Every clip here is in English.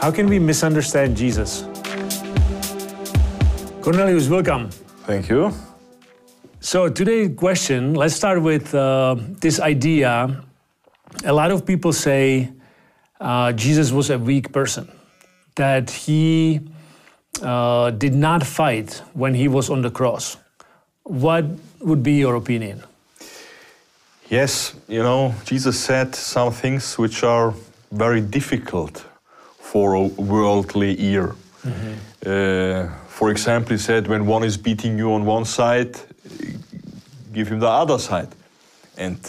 How can we misunderstand Jesus? Cornelius, welcome. Thank you. So today's question, let's start with this idea. A lot of people say Jesus was a weak person, that he did not fight when he was on the cross. What would be your opinion? Yes, Jesus said some things which are very difficult for a worldly ear. Mm-hmm. For example, he said, when one is beating you on one side, give him the other side. And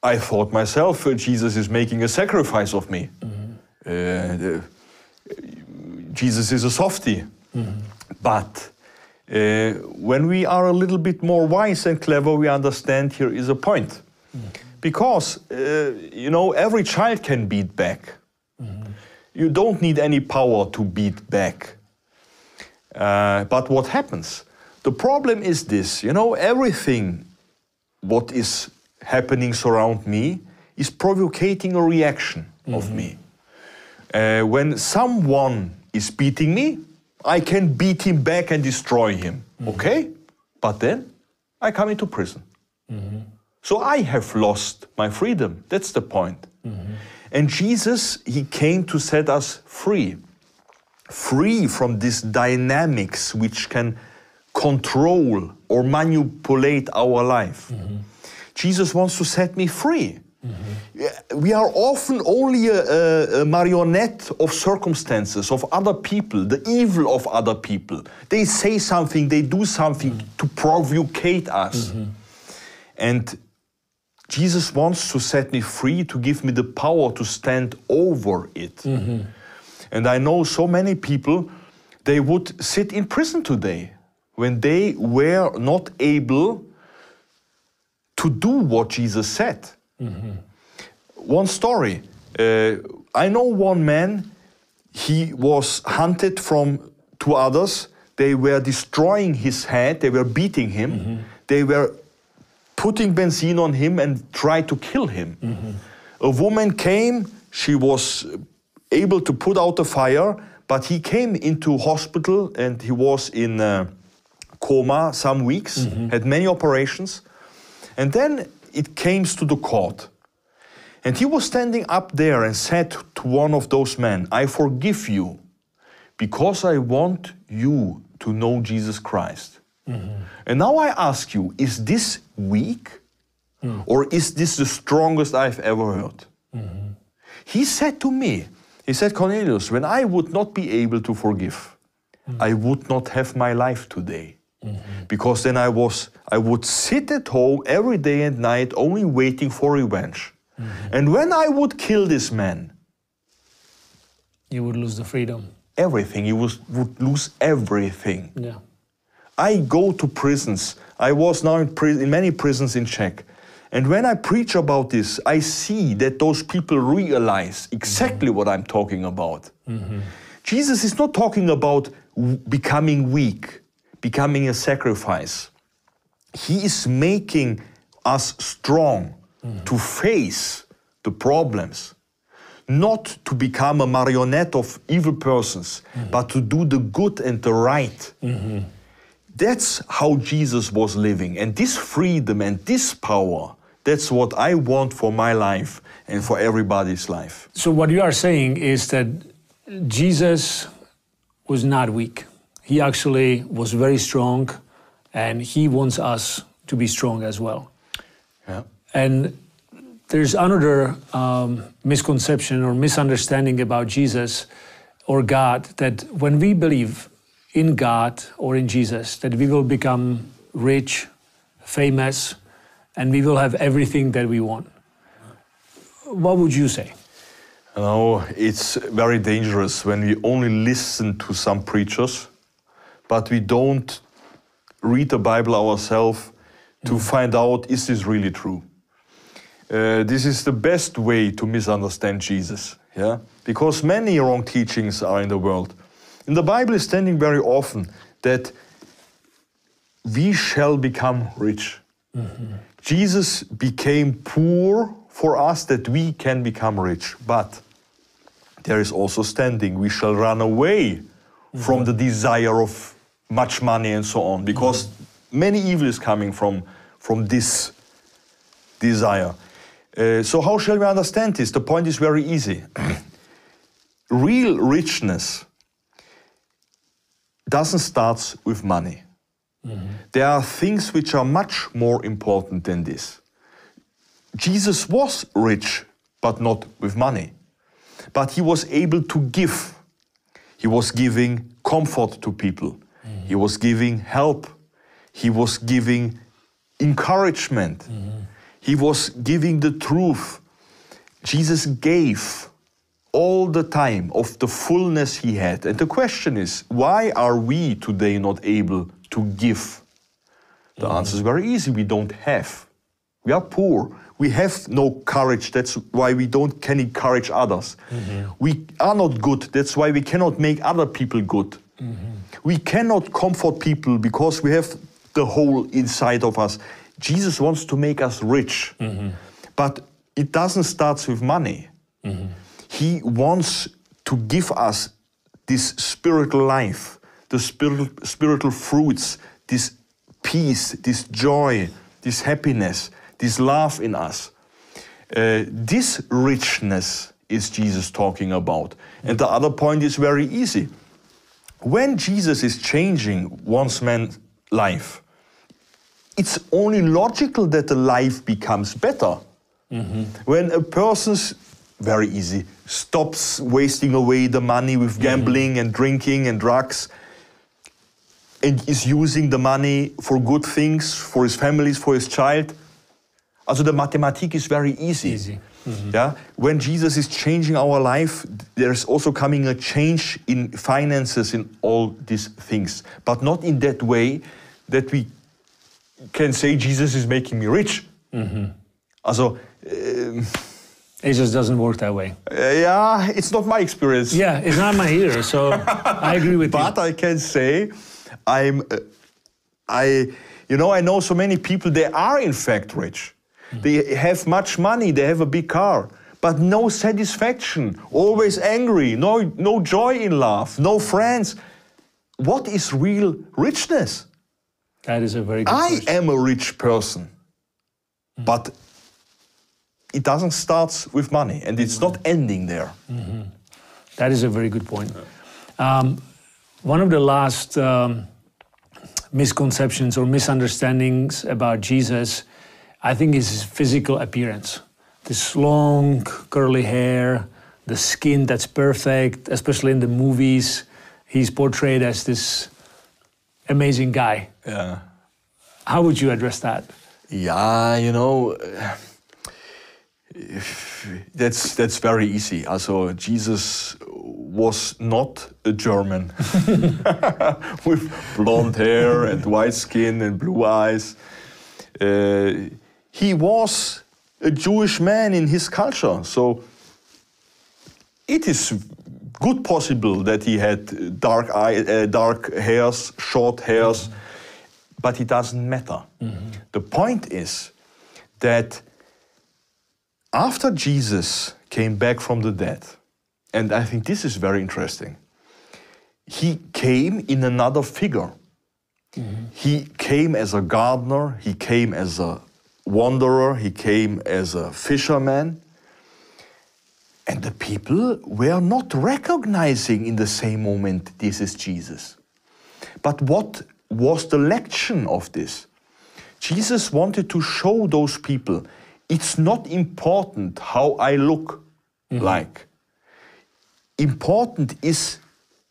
I thought myself, Jesus is making a sacrifice of me. Mm-hmm. Jesus is a softie. Mm-hmm. But when we are a little bit more wise and clever, we understand here is a point. Mm-hmm. Because, every child can beat back. Mm-hmm. You don't need any power to beat back. But what happens? The problem is this, everything what is happening around me is provoking a reaction of me. When someone is beating me, I can beat him back and destroy him, okay? But then I come into prison. So I have lost my freedom, that's the point. And Jesus, he came to set us free from these dynamics which can control or manipulate our life. Jesus wants to set me free. We are often only a marionette of circumstances, of other people, the evil of other people. They say something, they do something to provocate us. And Jesus wants to set me free, to give me the power to stand over it. And I know so many people, they would sit in prison today when they were not able to do what Jesus said. One story. I know one man, he was hunted from two others. They were destroying his head, they were beating him. They were putting benzene on him and tried to kill him. A woman came, she was able to put out the fire, but he came into hospital and he was in coma some weeks, had many operations. And then it came to the court. And he was standing up there and said to one of those men, I forgive you because I want you to know Jesus Christ. And now I ask you, is this weak? Or is this the strongest I've ever heard? He said to me, he said, Cornelius, when I would not be able to forgive, I would not have my life today. Because then I would sit at home every day and night only waiting for revenge. And when I would kill this man, you would lose the freedom. Everything, you would lose everything. Yeah. I go to prisons. I was now in many prisons in Czech. And when I preach about this, I see that those people realize exactly what I'm talking about. Jesus is not talking about becoming weak, becoming a sacrifice. He is making us strong to face the problems, not to become a marionette of evil persons, but to do the good and the right. That's how Jesus was living. And this freedom and this power, that's what I want for my life and for everybody's life. So what you are saying is that Jesus was not weak. He actually was very strong, and he wants us to be strong as well. Yeah. And there's another misconception or misunderstanding about Jesus or God, that when we believe in God or in Jesus, that we will become rich, famous, and we will have everything that we want. What would you say? It's very dangerous when we only listen to some preachers, but we don't read the Bible ourselves to find out, is this really true? This is the best way to misunderstand Jesus, yeah? Because many wrong teachings are in the world. In the Bible is standing very often that we shall become rich. Jesus became poor for us that we can become rich. But there is also standing. We shall run away from the desire of much money and so on, because many evil is coming from this desire. So how shall we understand this? The point is very easy. Real richness doesn't start with money. There are things which are much more important than this. Jesus was rich, but not with money. But he was able to give. He was giving comfort to people. He was giving help. He was giving encouragement. He was giving the truth. Jesus gave all the time of the fullness he had. And the question is, why are we today not able to give? The answer is very easy. We don't have. We are poor. We have no courage. That's why we can encourage others. We are not good. That's why we cannot make other people good. We cannot comfort people because we have the hole inside of us. Jesus wants to make us rich. But it doesn't start with money. He wants to give us this spiritual life, the spiritual fruits, this peace, this joy, this happiness, this love in us. This richness is Jesus talking about. And the other point is very easy. When Jesus is changing one's man's life, it's only logical that the life becomes better. When a person's, very easy, stops wasting away the money with gambling and drinking and drugs, and is using the money for good things, for his families, for his child. Also the Mathematik is very easy. Yeah? When Jesus is changing our life, there's also coming a change in finances, in all these things. But not in that way that we can say Jesus is making me rich. Also, it just doesn't work that way. Yeah, it's not my experience. Yeah, it's not my either, so I agree with you. But I can say, I know so many people, they are in fact rich. They have much money, they have a big car, but no satisfaction, always angry, no joy in life, no friends. What is real richness? That is a very good question. I am a rich person, but it doesn't start with money, and it's not ending there. That is a very good point. One of the last misconceptions or misunderstandings about Jesus, I think, is his physical appearance. This long, curly hair, the skin that's perfect, especially in the movies. He's portrayed as this amazing guy. Yeah. How would you address that? Yeah, that's very easy. Also, Jesus was not a German with blonde hair and white skin and blue eyes. He was a Jewish man in his culture, so it is good possible that he had dark hairs, short hairs, but it doesn't matter. The point is that after Jesus came back from the dead, and I think this is very interesting, he came in another figure. He came as a gardener, he came as a wanderer, he came as a fisherman, and the people were not recognizing in the same moment this is Jesus. But what was the lection of this? Jesus wanted to show those people, it's not important how I look like. Important is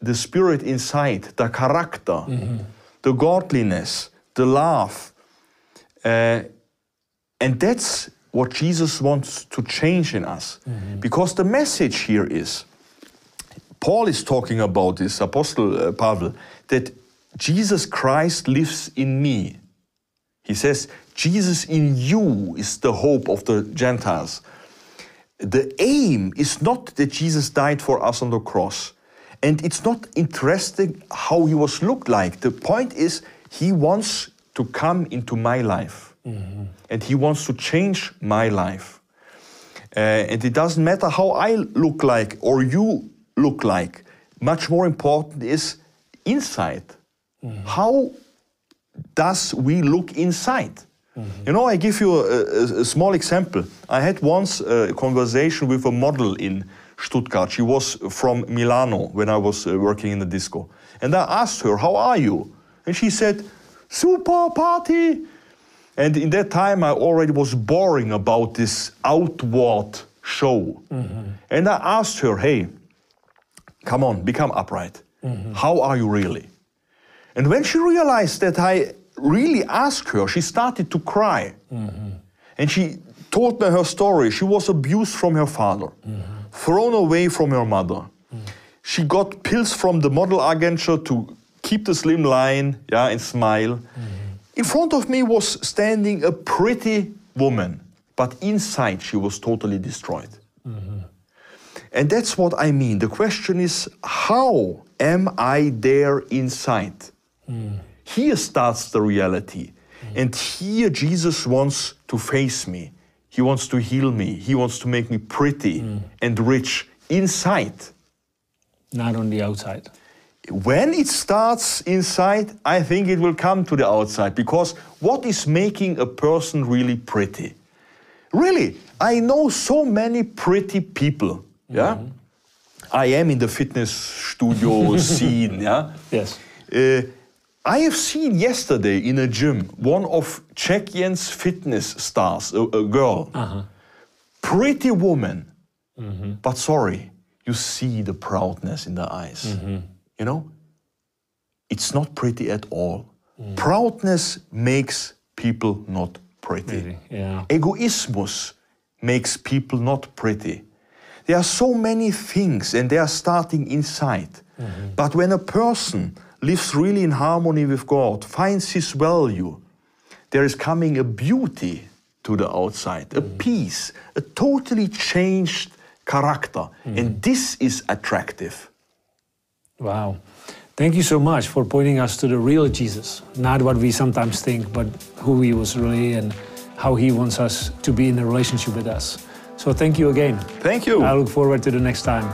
the spirit inside, the character, the godliness, the love. And that's what Jesus wants to change in us. Because the message here is, Paul is talking about this, Apostle Pavel, that Jesus Christ lives in me. He says, Jesus in you is the hope of the Gentiles. The aim is not that Jesus died for us on the cross. And it's not interesting how he was looked like. The point is, he wants to come into my life. And he wants to change my life. And it doesn't matter how I look like or you look like. Much more important is inside. How does we look inside? You know, I give you a small example. I had once a conversation with a model in Stuttgart. She was from Milano when I was working in the disco. And I asked her, how are you? And she said, super party. And in that time, I already was boring about this outward show. And I asked her, hey, come on, become upright. How are you really? And when she realized that I really asked her, she started to cry. And she told me her story. She was abused from her father, thrown away from her mother. She got pills from the model agency to keep the slim line, and smile. In front of me was standing a pretty woman, but inside she was totally destroyed. And that's what I mean. The question is, how am I there inside? Here starts the reality. And here Jesus wants to face me. He wants to heal me. He wants to make me pretty and rich inside. Not on the outside. When it starts inside, I think it will come to the outside. Because what is making a person really pretty? Really, I know so many pretty people. I am in the fitness studio scene. Yes. I have seen yesterday in a gym one of Czechian's fitness stars, a girl. Pretty woman. But sorry, you see the proudness in the eyes. You know? It's not pretty at all. Proudness makes people not pretty. Yeah. Egoismus makes people not pretty. There are so many things and they are starting inside. But when a person lives really in harmony with God, finds his value, there is coming a beauty to the outside, a peace, a totally changed character. And this is attractive. Wow. Thank you so much for pointing us to the real Jesus. Not what we sometimes think, but who he was really and how he wants us to be in a relationship with us. So thank you again. Thank you. I look forward to the next time.